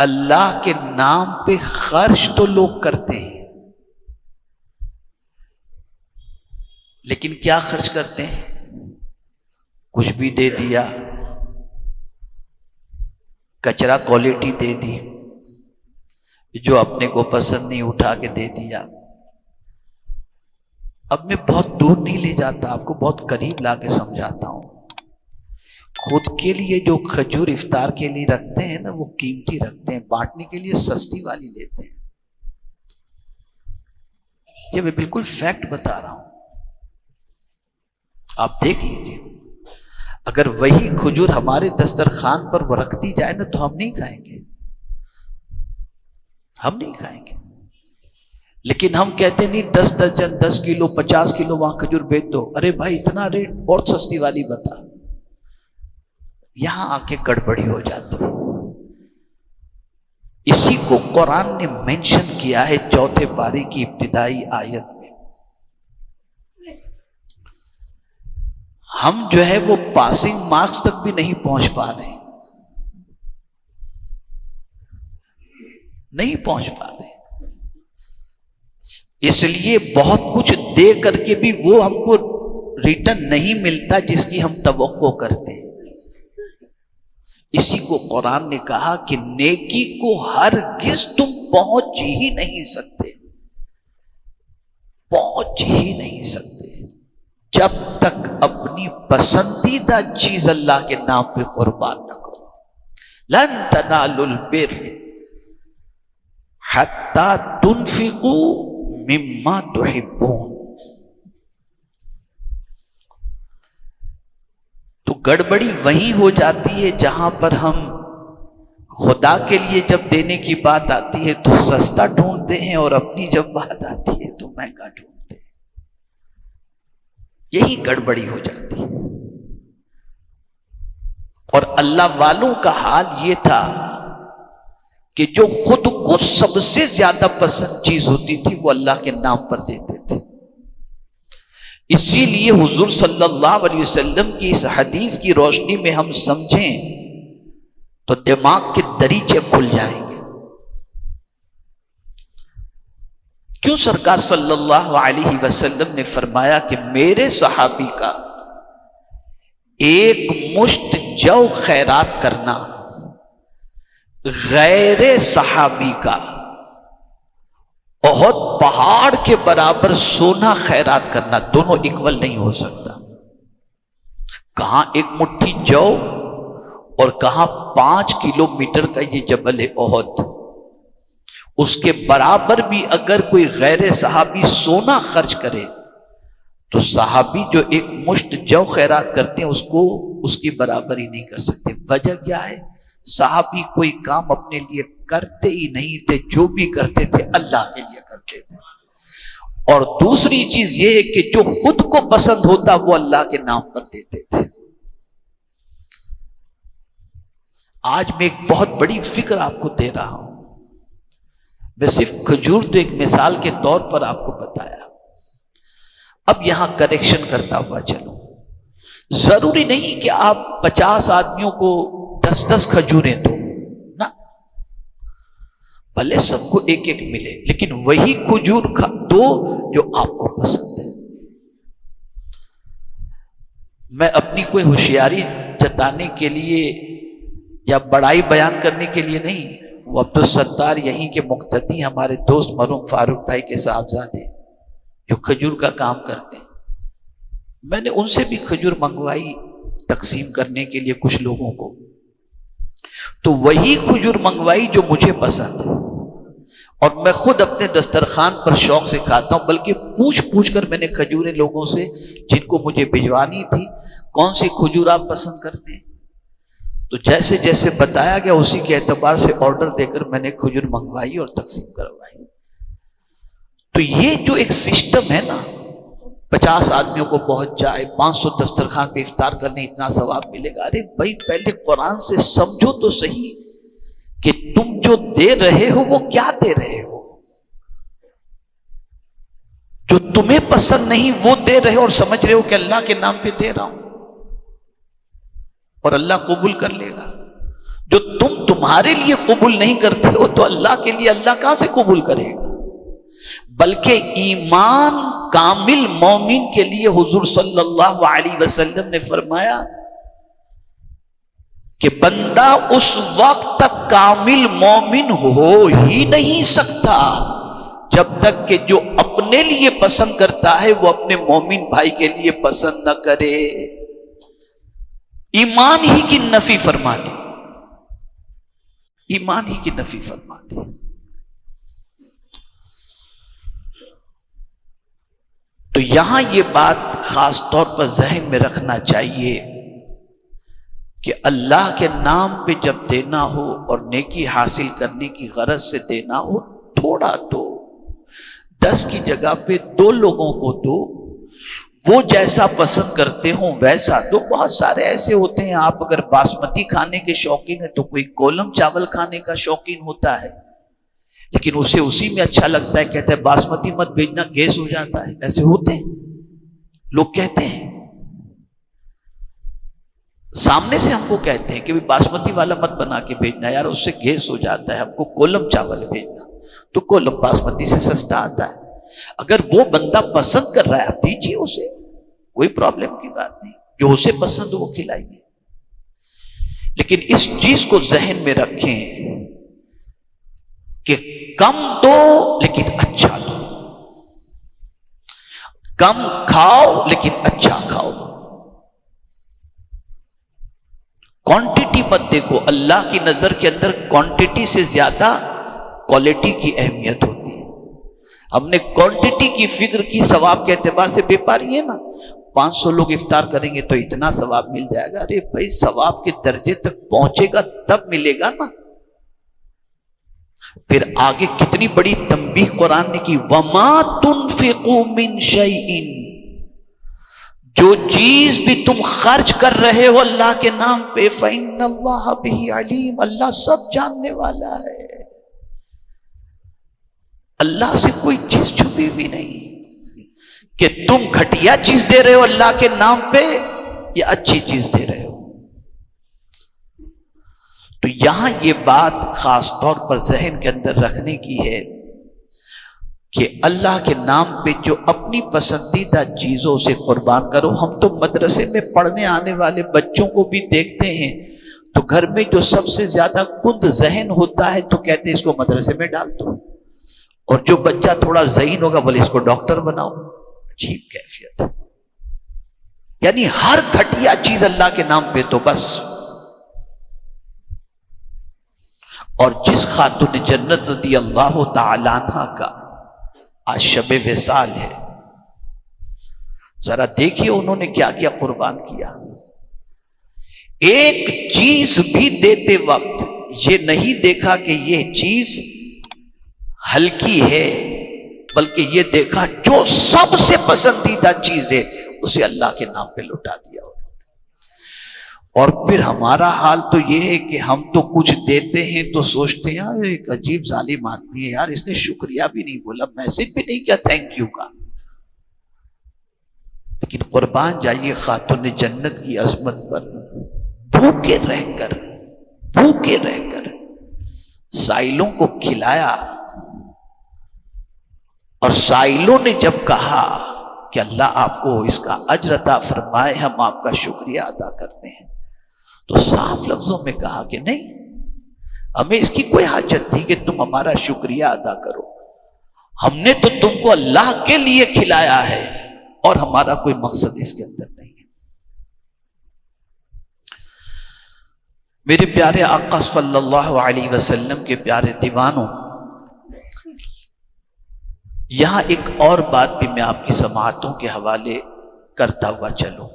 اللہ کے نام پہ خرچ تو لوگ کرتے ہیں، لیکن کیا خرچ کرتے ہیں؟ کچھ بھی دے دیا، کچرا کوالٹی دے دی، جو اپنے کو پسند نہیں اٹھا کے دے دیا۔ اب میں بہت دور نہیں لے جاتا، آپ کو بہت قریب لا کے سمجھاتا ہوں۔ خود کے لیے جو کھجور افطار کے لیے رکھتے ہیں نا، وہ قیمتی رکھتے ہیں، بانٹنے کے لیے سستی والی لیتے ہیں۔ یہ میں بالکل فیکٹ بتا رہا ہوں، آپ دیکھ لیجئے۔ اگر وہی کھجور ہمارے دسترخوان پر وہ رکھتی جائے نا تو ہم نہیں کھائیں گے، ہم نہیں کھائیں گے۔ لیکن ہم کہتے نہیں 10 درجن 10 کلو 50 کلو وہاں کھجور بیچ دو۔ ارے بھائی اتنا ریٹ بہت سستی والی بتا۔ یہاں آ کے گڑبڑی ہو جاتی ہے۔ اسی کو قرآن نے مینشن کیا ہے 4 پارے کی ابتدائی آیت میں۔ ہم جو ہے وہ پاسنگ مارکس تک بھی نہیں پہنچ پا رہے، نہیں پہنچ پا رہے۔ اس لیے بہت کچھ دے کر کے بھی وہ ہم کو ریٹرن نہیں ملتا جس کی ہم توقع کرتے ہیں۔ اسی کو قرآن نے کہا کہ نیکی کو ہرگز تم پہنچ ہی نہیں سکتے، پہنچ ہی نہیں سکتے جب تک اپنی پسندیدہ چیز اللہ کے نام پہ قربان نہ کرو۔ لن تنالوا البر حتی تنفقوا مما تحبون۔ تو گڑبڑی وہیں ہو جاتی ہے جہاں پر ہم خدا کے لیے جب دینے کی بات آتی ہے تو سستا ڈھونڈتے ہیں، اور اپنی جب بات آتی ہے تو مہنگا ڈھونڈتے ہیں۔ یہی گڑبڑی ہو جاتی ہے۔ اور اللہ والوں کا حال یہ تھا کہ جو خود کو سب سے زیادہ پسند چیز ہوتی تھی وہ اللہ کے نام پر دیتے تھے۔ اسی لیے حضور صلی اللہ علیہ وسلم کی اس حدیث کی روشنی میں ہم سمجھیں تو دماغ کے دریچے کھل جائیں گے۔ کیوں سرکار صلی اللہ علیہ وسلم نے فرمایا کہ میرے صحابی کا ایک مشت جو خیرات کرنا، غیر صحابی کا احد پہاڑ کے برابر سونا خیرات کرنا، دونوں اکول نہیں ہو سکتا۔ کہاں ایک مٹھی جو اور کہاں 5 کلومیٹر کا یہ جبل احد، اس کے برابر بھی اگر کوئی غیر صحابی سونا خرچ کرے تو صحابی جو ایک مشت جو خیرات کرتے ہیں اس کو اس کی برابری نہیں کر سکتے۔ وجہ کیا ہے؟ صحابی کوئی کام اپنے لیے کرتے ہی نہیں تھے، جو بھی کرتے تھے اللہ کے لیے کرتے تھے۔ اور دوسری چیز یہ ہے کہ جو خود کو پسند ہوتا وہ اللہ کے نام پر دیتے تھے۔ آج میں ایک بہت بڑی فکر آپ کو دے رہا ہوں، میں صرف کھجور تو ایک مثال کے طور پر آپ کو بتایا۔ اب یہاں کریکشن کرتا ہوا چلو، ضروری نہیں کہ آپ 50 آدمیوں کو 10 کھجوریں دو، نہ، بھلے سب کو ایک ایک ملے، لیکن وہی کھجور دو جو آپ کو پسند ہے۔ میں اپنی کوئی ہوشیاری جتانے کے لیے یا بڑائی بیان کرنے کے لیے نہیں، وہ عبدالستار یہیں کے مقتدی ہمارے دوست مرحوم فاروق بھائی کے صاحبزادے جو کھجور کا کام کرتے ہیں، میں نے ان سے بھی کھجور منگوائی تقسیم کرنے کے لیے کچھ لوگوں کو، تو وہی کھجور منگوائی جو مجھے پسند ہے، اور میں خود اپنے دسترخوان پر شوق سے کھاتا ہوں، بلکہ پوچھ کر میں نے کھجوریں لوگوں سے جن کو مجھے بھجوانی تھی کون سی کھجور آپ پسند کرتے ہیں، تو جیسے جیسے بتایا گیا اسی کے اعتبار سے آرڈر دے کر میں نے کھجور منگوائی اور تقسیم کروائی۔ تو یہ جو ایک سسٹم ہے نا، 50 آدمیوں کو پہنچ جائے، 500 دسترخوان پہ افطار کرنے اتنا ثواب ملے گا۔ ارے بھائی پہلے قرآن سے سمجھو تو صحیح کہ تم جو دے رہے ہو وہ کیا دے رہے ہو۔ جو تمہیں پسند نہیں وہ دے رہے ہو اور سمجھ رہے ہو کہ اللہ کے نام پہ دے رہا ہوں اور اللہ قبول کر لے گا۔ جو تم تمہارے لیے قبول نہیں کرتے ہو تو اللہ کے لیے اللہ کہاں سے قبول کرے گا؟ بلکہ ایمان کامل مومن کے لیے حضور صلی اللہ علیہ وسلم نے فرمایا کہ بندہ اس وقت تک کامل مومن ہو ہی نہیں سکتا جب تک کہ جو اپنے لیے پسند کرتا ہے وہ اپنے مومن بھائی کے لیے پسند نہ کرے۔ ایمان ہی کی نفی فرما دی، ایمان ہی کی نفی فرما دی۔ تو یہاں یہ بات خاص طور پر ذہن میں رکھنا چاہیے کہ اللہ کے نام پہ جب دینا ہو اور نیکی حاصل کرنے کی غرض سے دینا ہو، تھوڑا دو، 10 کی جگہ پہ 2 لوگوں کو دو، وہ جیسا پسند کرتے ہوں ویسا دو۔ بہت سارے ایسے ہوتے ہیں، آپ اگر باسمتی کھانے کے شوقین ہیں تو کوئی کولم چاول کھانے کا شوقین ہوتا ہے، لیکن اسے اسی میں اچھا لگتا ہے، کہتا ہے باسمتی مت بھیجنا گیس ہو جاتا ہے۔ ایسے ہوتے ہیں لوگ، کہتے ہیں سامنے سے ہم کو کہتے ہیں کہ باسمتی والا مت بنا کے بھیجنا یار، اس سے گیس ہو جاتا ہے، ہم کو کولم چاول بھیجنا۔ تو کولم باسمتی سے سستا آتا ہے۔ اگر وہ بندہ پسند کر رہا ہے آپ دیجیے اسے، کوئی پرابلم کی بات نہیں، جو اسے پسند ہو وہ کھلائیے۔ لیکن اس چیز کو ذہن میں رکھیں کہ کم دو لیکن اچھا دو، کم کھاؤ لیکن اچھا کھاؤ۔ کوانٹٹی مت دیکھو، اللہ کی نظر کے اندر کوانٹٹی سے زیادہ کوالٹی کی اہمیت ہوتی ہے۔ ہم نے کوانٹٹی کی فکر کی، ثواب کے اعتبار سے بے پاری ہے نا، 500 لوگ افطار کریں گے تو اتنا ثواب مل جائے گا۔ ارے بھائی ثواب کے درجے تک پہنچے گا تب ملے گا نا۔ پھر آگے کتنی بڑی تنبیہ قرآن نے کی، وَمَا تُنْفِقُوا مِنْ شَيْءٍ، جو چیز بھی تم خرچ کر رہے ہو اللہ کے نام پہ، فَإِنَّ اللَّهَ بِهِ عَلِيمٌ، اللہ سب جاننے والا ہے۔ اللہ سے کوئی چیز چھپی ہوئی نہیں، کہ تم گھٹیا چیز دے رہے ہو اللہ کے نام پہ یا اچھی چیز دے رہے ہو۔ تو یہاں یہ بات خاص طور پر ذہن کے اندر رکھنے کی ہے کہ اللہ کے نام پہ جو اپنی پسندیدہ چیزوں سے قربان کرو۔ ہم تو مدرسے میں پڑھنے آنے والے بچوں کو بھی دیکھتے ہیں تو گھر میں جو سب سے زیادہ کند ذہن ہوتا ہے تو کہتے ہیں اس کو مدرسے میں ڈال دو، اور جو بچہ تھوڑا ذہین ہوگا بولے اس کو ڈاکٹر بناؤ۔ عجیب کیفیت، یعنی ہر گھٹیا چیز اللہ کے نام پہ تو بس۔ اور جس خاتون جنت رضی اللہ تعالی عنہ کا آج شب وصال ہے، ذرا دیکھیے انہوں نے کیا کیا قربان کیا۔ ایک چیز بھی دیتے وقت یہ نہیں دیکھا کہ یہ چیز ہلکی ہے، بلکہ یہ دیکھا جو سب سے پسندیدہ چیز ہے اسے اللہ کے نام پہ لوٹا دیا۔ اور پھر ہمارا حال تو یہ ہے کہ ہم تو کچھ دیتے ہیں تو سوچتے ہیں یار ایک عجیب ظالم آدمی ہے یار، اس نے شکریہ بھی نہیں بولا، میسج بھی نہیں کیا تھینک یو کا۔ لیکن قربان جائیے خاتون جنت کی عظمت پر، بھوکے رہ کر سائلوں کو کھلایا، اور سائلوں نے جب کہا کہ اللہ آپ کو اس کا اجر عطا فرمائے، ہم آپ کا شکریہ ادا کرتے ہیں، تو صاف لفظوں میں کہا کہ نہیں، ہمیں اس کی کوئی حاجت نہیں کہ تم ہمارا شکریہ ادا کرو، ہم نے تو تم کو اللہ کے لیے کھلایا ہے اور ہمارا کوئی مقصد اس کے اندر نہیں ہے۔ میرے پیارے آقا صلی اللہ علیہ وسلم کے پیارے دیوانوں، یہاں ایک اور بات بھی میں آپ کی سماعتوں کے حوالے کرتا ہوا چلوں،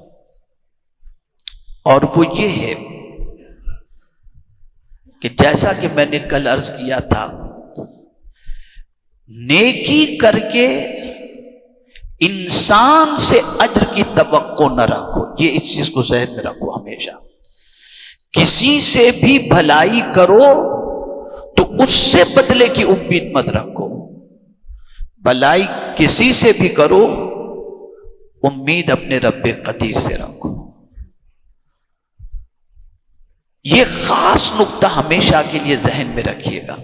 اور وہ یہ ہے کہ جیسا کہ میں نے کل عرض کیا تھا، نیکی کر کے انسان سے اجر کی توقع نہ رکھو، یہ اس چیز کو ذہن میں رکھو ہمیشہ۔ کسی سے بھی بھلائی کرو تو اس سے بدلے کی امید مت رکھو، بھلائی کسی سے بھی کرو امید اپنے رب قدیر سے رکھو۔ یہ خاص نقطہ ہمیشہ کے لیے ذہن میں رکھیے گا.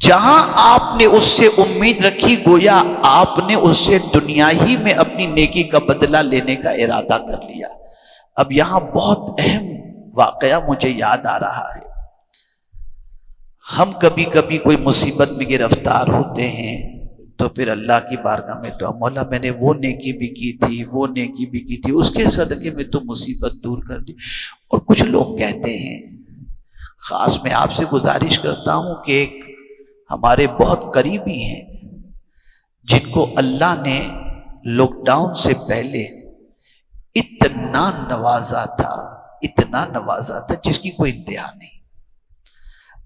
جہاں آپ نے اس سے امید رکھی گویا آپ نے اس سے دنیا ہی میں اپنی نیکی کا بدلہ لینے کا ارادہ کر لیا. اب یہاں بہت اہم واقعہ مجھے یاد آ رہا ہے. ہم کبھی کبھی کوئی مصیبت میں گرفتار ہوتے ہیں تو پھر اللہ کی بارگاہ میں دعا، مولا میں نے وہ نیکی بھی کی تھی، وہ نیکی بھی کی تھی، اس کے صدقے میں تو مصیبت دور کر دی. اور کچھ لوگ کہتے ہیں، خاص میں آپ سے گزارش کرتا ہوں کہ ایک ہمارے بہت قریبی ہیں جن کو اللہ نے لاک ڈاؤن سے پہلے اتنا نوازا تھا جس کی کوئی انتہا نہیں.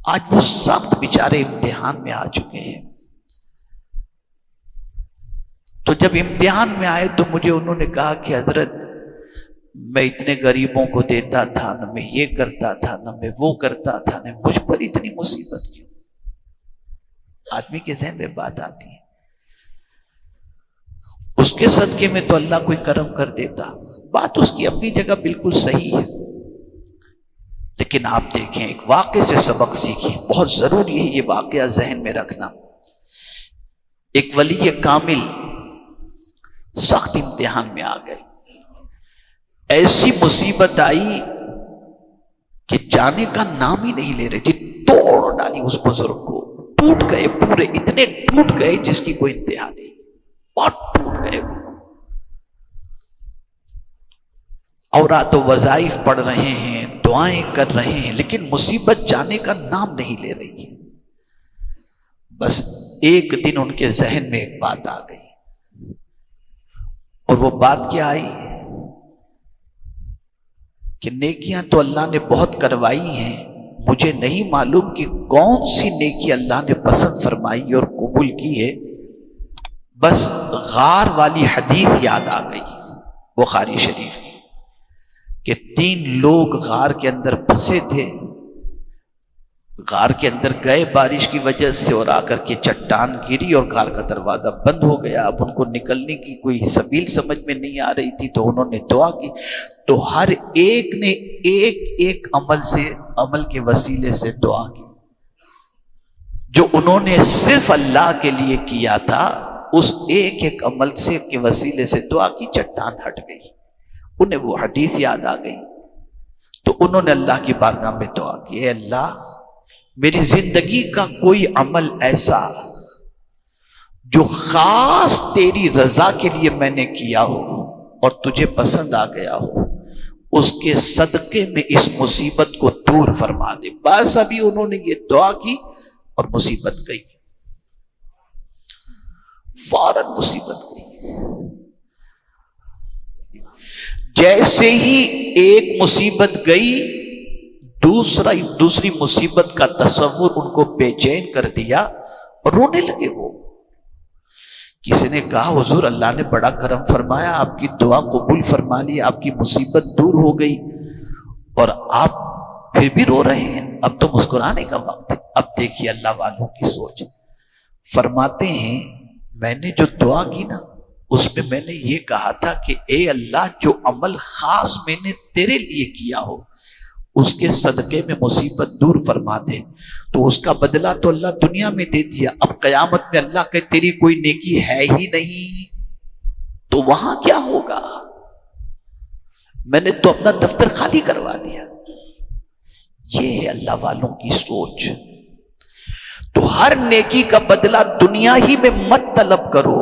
آج وہ سخت بیچارے امتحان میں آ چکے ہیں. تو جب امتحان میں آئے تو مجھے انہوں نے کہا کہ حضرت میں اتنے غریبوں کو دیتا تھا، نہ میں یہ کرتا تھا، نہ میں وہ کرتا تھا، نہ مجھ پر اتنی مصیبت کیوں؟ آدمی کے ذہن میں بات آتی ہے، اس کے صدقے میں تو اللہ کوئی کرم کر دیتا. بات اس کی اپنی جگہ بالکل صحیح ہے، لیکن آپ دیکھیں ایک واقعے سے سبق سیکھیں. بہت ضروری ہے یہ واقعہ ذہن میں رکھنا. ایک ولی کامل سخت امتحان میں آ گئے. ایسی مصیبت آئی کہ جانے کا نام ہی نہیں لے رہے تھے. توڑ ڈالی اس بزرگ کو، ٹوٹ گئے پورے، اتنے ٹوٹ گئے جس کی کوئی انتہا نہیں. بہت ٹوٹ گئے. اورات و وظائف پڑھ رہے ہیں، دعائیں کر رہے ہیں، لیکن مصیبت جانے کا نام نہیں لے رہی. بس ایک دن ان کے ذہن میں ایک بات آ گئی، اور وہ بات کیا آئی کہ نیکیاں تو اللہ نے بہت کروائی ہیں، مجھے نہیں معلوم کہ کون سی نیکی اللہ نے پسند فرمائی اور قبول کی ہے. بس غار والی حدیث یاد آ گئی بخاری شریف کی کہ 3 لوگ غار کے اندر پھنسے تھے. غار کے اندر گئے بارش کی وجہ سے، اور آ کر کے چٹان گری اور غار کا دروازہ بند ہو گیا. اب ان کو نکلنے کی کوئی سبیل سمجھ میں نہیں آ رہی تھی، تو انہوں نے دعا کی. تو ہر ایک نے ایک عمل کے وسیلے سے دعا کی. جو انہوں نے صرف اللہ کے لیے کیا تھا، اس ایک عمل سے کے وسیلے سے دعا کی، چٹان ہٹ گئی. انہیں وہ حدیث یاد آ گئی. تو انہوں نے اللہ کی بارگاہ میں دعا کی، اے اللہ میری زندگی کا کوئی عمل ایسا جو خاص تیری رضا کے لیے میں نے کیا ہو اور تجھے پسند آ گیا ہو، اس کے صدقے میں اس مصیبت کو دور فرما دے. بس ابھی انہوں نے یہ دعا کی اور مصیبت گئی، فوراً مصیبت گئی. جیسے ہی ایک مصیبت گئی، دوسری مصیبت کا تصور ان کو بے چین کر دیا اور رونے لگے. وہ کسی نے کہا حضور اللہ نے بڑا کرم فرمایا، آپ کی دعا قبول فرما لی، آپ کی مصیبت دور ہو گئی، اور آپ پھر بھی رو رہے ہیں. اب تو مسکرانے کا وقت ہے. اب دیکھیے اللہ والوں کی سوچ. فرماتے ہیں میں نے جو دعا کی نا، اس میں میں نے یہ کہا تھا کہ اے اللہ جو عمل خاص میں نے تیرے لیے کیا ہو اس کے صدقے میں مصیبت دور فرما دے. تو اس کا بدلہ تو اللہ دنیا میں دے دیا، اب قیامت میں اللہ کہ تیری کوئی نیکی ہے ہی نہیں، تو وہاں کیا ہوگا؟ میں نے تو اپنا دفتر خالی کروا دیا. یہ ہے اللہ والوں کی سوچ. تو ہر نیکی کا بدلہ دنیا ہی میں مت طلب کرو،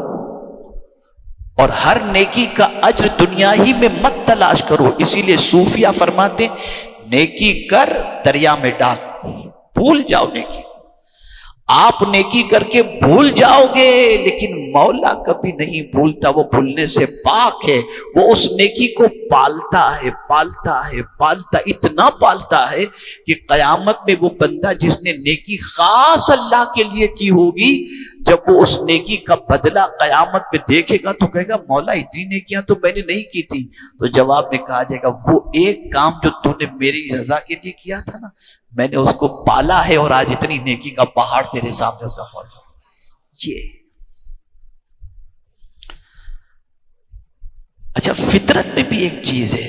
اور ہر نیکی کا اجر دنیا ہی میں مت تلاش کرو. اسی لیے صوفیہ فرماتے نیکی کر دریا میں ڈال، بھول جاؤ نیکی. آپ نیکی کر کے بھول جاؤ گے، لیکن مولا کبھی نہیں بھولتا، وہ بھولنے سے پاک ہے. وہ اس نیکی کو پالتا ہے، اتنا پالتا ہے کہ قیامت میں وہ بندہ جس نے نیکی خاص اللہ کے لیے کی ہوگی، جب وہ اس نیکی کا بدلہ قیامت میں دیکھے گا تو کہے گا مولا اتنی نیکیاں تو میں نے نہیں کی تھی. تو جواب میں کہا جائے گا وہ ایک کام جو تو نے میری رضا کے لیے کیا تھا نا، میں نے اس کو پالا ہے، اور آج اتنی نیکی کا پہاڑ تیرے سامنے اس کا پہنچا. یہ اچھا، فطرت میں بھی ایک چیز ہے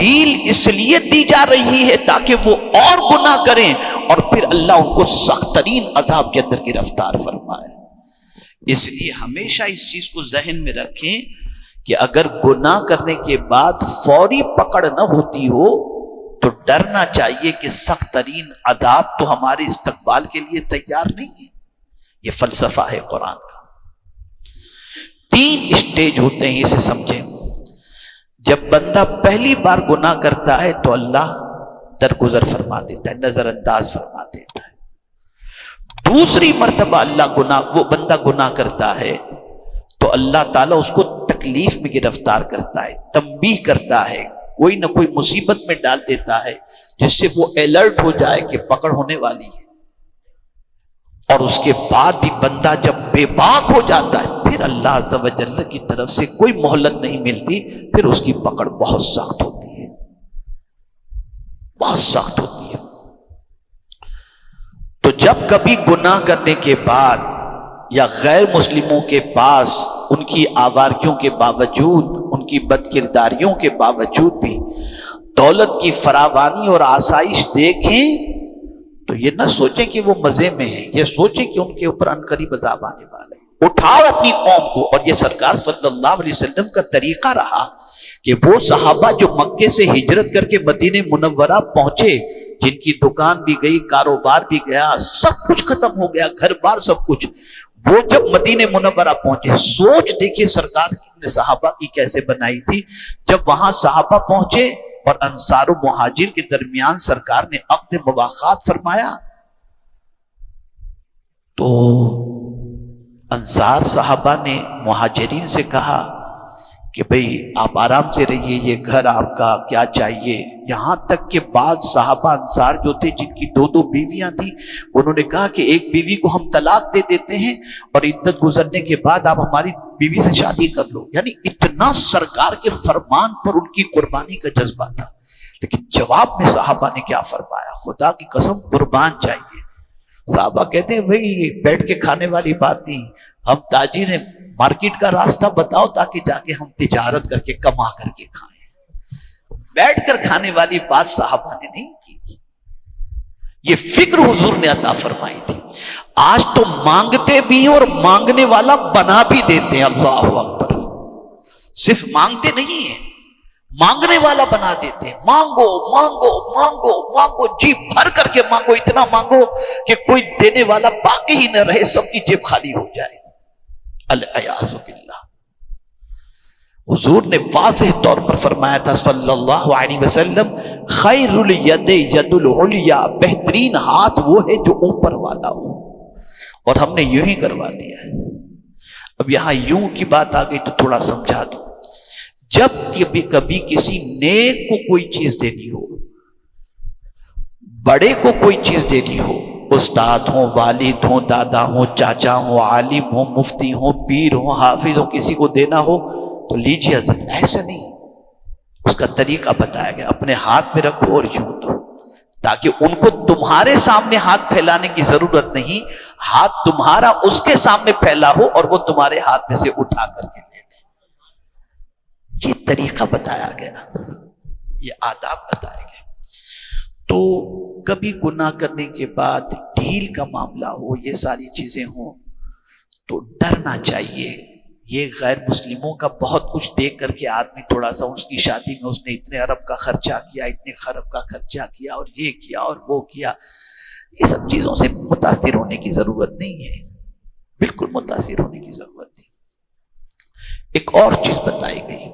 ڈھیل اس لیے دی جا رہی ہے تاکہ وہ اور گناہ کریں اور پھر اللہ ان کو سخت ترین عذاب کے اندر گرفتار فرمائے۔ اس لیے ہمیشہ اس چیز کو ذہن میں رکھیں کہ اگر گناہ کرنے کے بعد فوری پکڑ نہ ہوتی ہو تو ڈرنا چاہیے کہ سخت ترین عذاب تو ہمارے استقبال کے لیے تیار نہیں ہے۔ یہ فلسفہ ہے قرآن کا۔ 3 اسٹیج ہوتے ہیں، اسے سمجھیں۔ جب بندہ پہلی بار گناہ کرتا ہے تو اللہ درگزر فرما دیتا ہے، نظر انداز فرما دیتا ہے۔ دوسری مرتبہ وہ بندہ گناہ کرتا ہے تو اللہ تعالیٰ اس کو تکلیف میں گرفتار کرتا ہے، تنبیہ کرتا ہے، کوئی نہ کوئی مصیبت میں ڈال دیتا ہے جس سے وہ الرٹ ہو جائے کہ پکڑ ہونے والی ہے۔ اور اس کے بعد بھی بندہ جب بے باک ہو جاتا ہے پھر اللہ عز و جل کی طرف سے کوئی مہلت نہیں ملتی، پھر اس کی پکڑ بہت سخت ہوتی ہے، بہت سخت ہوتی ہے۔ تو جب کبھی گناہ کرنے کے بعد یا غیر مسلموں کے پاس ان کی آوارگیوں کے باوجود، ان کی بد کرداریوں کے باوجود بھی دولت کی فراوانی اور آسائش دیکھیں تو یہ نہ سوچیں کہ وہ مزے میں ہیں، یہ سوچیں کہ ان کے اوپر عنقریب عذاب آنے والا ہے۔ اٹھاؤ اپنی قوم کو، اور یہ سرکار صلی اللہ علیہ وسلم کا طریقہ رہا کہ وہ صحابہ جو مکے سے ہجرت کر کے مدینہ منورہ پہنچے، جن کی دکان بھی گئی، کاروبار بھی گیا، سب کچھ ختم ہو گیا، گھر بار سب کچھ، وہ جب مدینہ منورہ پہنچے، سوچ دیکھیے سرکار نے صحابہ کی کیسے بنائی تھی۔ جب وہاں صحابہ پہنچے اور انصار و مہاجر کے درمیان سرکار نے عقد مواخات فرمایا تو انصار صحابہ نے مہاجرین سے کہا کہ بھئی آپ آرام سے رہیے، یہ گھر آپ کا، کیا چاہیے۔ یہاں تک کہ بعض صحابہ انصار جو تھے جن کی 2 بیویاں تھیں، انہوں نے کہا کہ ایک بیوی کو ہم طلاق دے دیتے ہیں اور عدت گزرنے کے بعد آپ ہماری بیوی سے شادی کر لو۔ یعنی اتنا سرکار کے فرمان پر ان کی قربانی کا جذبہ تھا۔ لیکن جواب میں صحابہ نے کیا فرمایا؟ خدا کی قسم قربان چاہیے۔ صحابہ کہتے ہیں بھئی یہ بیٹھ کے کھانے والی بات نہیں، ہم تاجر ہیں، مارکیٹ کا راستہ بتاؤ تاکہ جا کے ہم تجارت کر کے کما کر کے کھائیں۔ بیٹھ کر کھانے والی بات صحابہ نے نہیں کی، یہ فکر حضور نے عطا فرمائی تھی۔ آج تو مانگتے بھی ہیں اور مانگنے والا بنا بھی دیتے ہیں، اللہ اکبر۔ صرف مانگتے نہیں ہیں، مانگنے والا بنا دیتے ہیں۔ مانگو مانگو مانگو مانگو، جی بھر کر کے مانگو، اتنا مانگو کہ کوئی دینے والا باقی ہی نہ رہے، سب کی جیب خالی ہو جائے۔ الیاذ باللہ۔ حضور نے واضح طور پر فرمایا تھا صلی اللہ علیہ وسلم، خیر الید ید العلیا، بہترین ہاتھ وہ ہے جو اوپر والا ہو، اور ہم نے یوں ہی کروا دیا ہے۔ اب یہاں یوں کی بات آ گئی تو تھوڑا سمجھا دوں۔ جب کبھی کسی نیک کو کوئی چیز دینی ہو، بڑے کو کوئی چیز دینی ہو، استاد ہوں، والد ہوں، دادا ہوں، چاچا ہوں، عالم ہوں، مفتی ہوں، پیر ہوں، حافظ ہوں، کسی کو دینا ہو تو لیجیے حضرت، ایسا نہیں، اس کا طریقہ بتایا گیا، اپنے ہاتھ میں رکھو اور یوں دو، تاکہ ان کو تمہارے سامنے ہاتھ پھیلانے کی ضرورت نہیں، ہاتھ تمہارا اس کے سامنے پھیلا ہو اور وہ تمہارے ہاتھ میں سے اٹھا کر کے دے دے۔ یہ طریقہ بتایا گیا، یہ آداب بتائے گئے۔ تو کبھی گناہ کرنے کے بعد ڈھیل کا معاملہ ہو، یہ ساری چیزیں ہوں تو ڈرنا چاہیے۔ یہ غیر مسلموں کا بہت کچھ دیکھ کر کے آدمی تھوڑا سا، اس کی شادی میں اس نے اتنے ارب کا خرچہ کیا، اتنے خرب کا خرچہ کیا، اور یہ کیا اور وہ کیا، یہ سب چیزوں سے متاثر ہونے کی ضرورت نہیں ہے، بالکل متاثر ہونے کی ضرورت نہیں۔ ایک اور چیز بتائی گئی،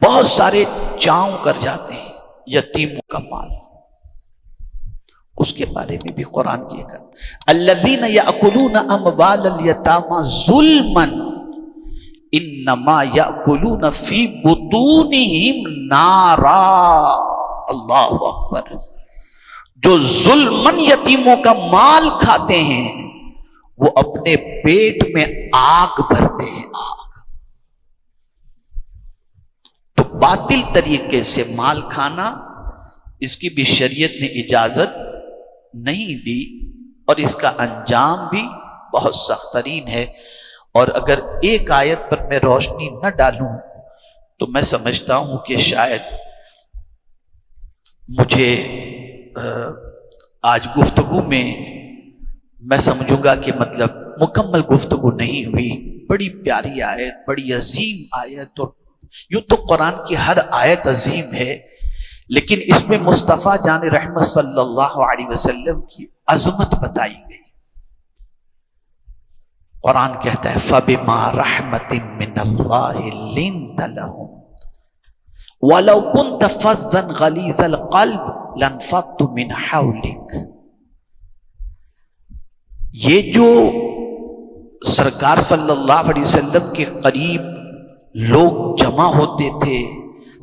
بہت سارے چاؤں کر جاتے ہیں یتیموں کا مال، اس کے بارے میں بھی قرآن کی ایک الذین یأکلون اموال الیتامی ظلما انما یأکلون فی بطونہم نارا، اللہ اکبر، جو ظلمن یتیموں کا مال کھاتے ہیں وہ اپنے پیٹ میں آگ بھرتے ہیں، آگ۔ تو باطل طریقے سے مال کھانا، اس کی بھی شریعت نے اجازت نہیں دی، اور اس کا انجام بھی بہت سخت ترین ہے۔ اور اگر ایک آیت پر میں روشنی نہ ڈالوں تو میں سمجھتا ہوں کہ شاید مجھے آج گفتگو میں میں سمجھوں گا کہ مطلب مکمل گفتگو نہیں ہوئی. بڑی پیاری آیت، بڑی عظیم آیت، اور یوں تو قرآن کی ہر آیت عظیم ہے، لیکن اس میں مصطفیٰ جان رحمت صلی اللہ علیہ وسلم کی عظمت بتائی گئی. قرآن کہتا ہے فَبِمَا رَحْمَةٍ مِّنَ اللَّهِ لِنْتَ لَهُمْ وَلَوْ كُنْتَ فَظًّا غَلِيظَ الْقَلْبِ لَانفَضُّوا مِنْ حَوْلِكَ. یہ جو سرکار صلی اللہ علیہ وسلم کے قریب لوگ جمع ہوتے تھے،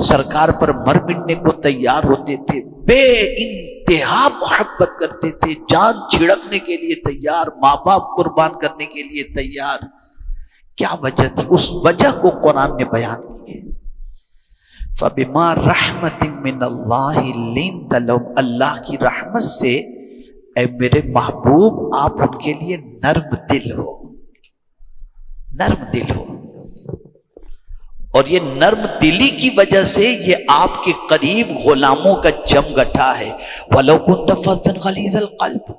سرکار پر مر مٹنے کو تیار ہوتے تھے، بے انتہا محبت کرتے تھے، جان چھڑکنے کے لیے تیار، ماں باپ قربان کرنے کے لیے تیار. کیا وجہ تھی؟ اس وجہ کو قرآن نے بیان کی. فَبِمَا رَحْمَةٍ مِّنَ اللَّهِ لِنْتَ لَهُمْ. اللہ کی رحمت سے اے میرے محبوب آپ ان کے لیے نرم دل ہو، نرم دل ہو. اور یہ نرم دلی کی وجہ سے یہ آپ کے قریب غلاموں کا جم گٹھا ہے. وَلَوْ كُنْتَ فَظًّا غَلِيظَ الْقَلْبِ.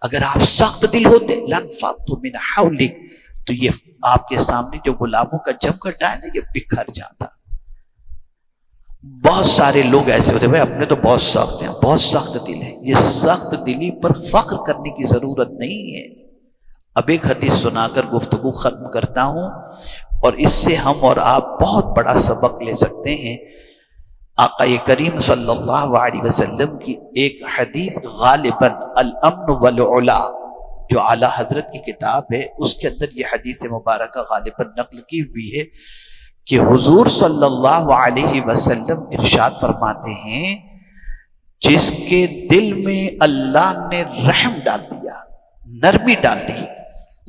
اگر آپ سخت دل ہوتے لَانفَضُّوا مِنْ حَوْلِكَ تو یہ آپ کے سامنے جو غلاموں کا جم گٹھا ہے نا، یہ بکھر جاتا. بہت سارے لوگ ایسے ہوتے ہیں بھائی اپنے تو بہت سخت ہیں، بہت سخت دل ہیں. یہ سخت دلی پر فخر کرنے کی ضرورت نہیں ہے. اب ایک حدیث سنا کر گفتگو ختم کرتا ہوں، اور اس سے ہم اور آپ بہت بڑا سبق لے سکتے ہیں. آقا کریم صلی اللہ علیہ وسلم کی ایک حدیث غالباً الامن والعلا جو اعلیٰ حضرت کی کتاب ہے، اس کے اندر یہ حدیث مبارکہ غالباً نقل کی ہوئی ہے کہ حضور صلی اللہ علیہ وسلم ارشاد فرماتے ہیں جس کے دل میں اللہ نے رحم ڈال دیا، نرمی ڈال دی،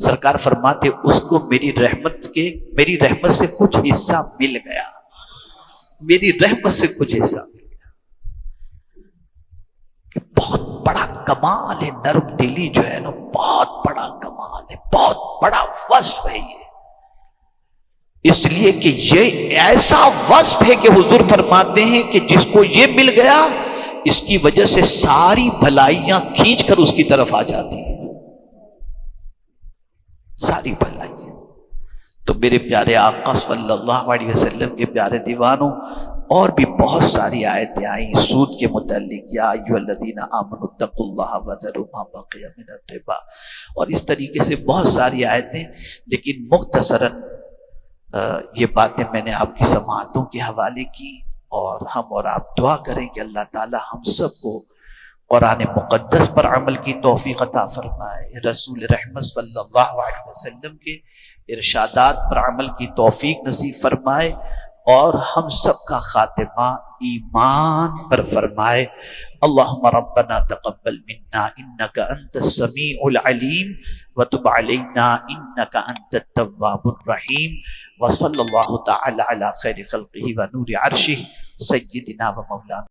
سرکار فرماتے اس کو میری رحمت سے کچھ حصہ مل گیا، میری رحمت سے کچھ حصہ مل گیا. بہت بڑا کمال ہے نرم دلی جو ہے نا، بہت بڑا کمال ہے، بہت بڑا وصف ہے یہ. اس لیے کہ یہ ایسا وصف ہے کہ حضور فرماتے ہیں کہ جس کو یہ مل گیا اس کی وجہ سے ساری بھلائیاں کھینچ کر اس کی طرف آ جاتی ہیں، ساری بھلائی. تو میرے پیارے آقا صلی اللہ علیہ وسلم کے پیارے دیوانوں، اور بھی بہت ساری آیتیں آئیں سود کے متعلق، یا ایھا الذین آمنوا اتقوا اللہ وذروا ما بقی من الربا، اور اس طریقے سے بہت ساری آیتیں. لیکن مختصراً یہ باتیں میں نے آپ کی سماعتوں کے حوالے کی، اور ہم اور آپ دعا کریں کہ اللہ تعالی ہم سب کو قرآن مقدس پر عمل کی توفیق عطا فرمائے، رسول رحمت صلی اللہ علیہ وسلم کے ارشادات پر عمل کی توفیق نصیب فرمائے، اور ہم سب کا خاتمہ ایمان پر فرمائے. اللہم ربنا تقبل منا انک انت السمیع العلیم وتب علینا انک انت التواب الرحیم. وصلی اللہ تعالی علی خیر خلقہ ونور عرشہ سیدنا و مولانا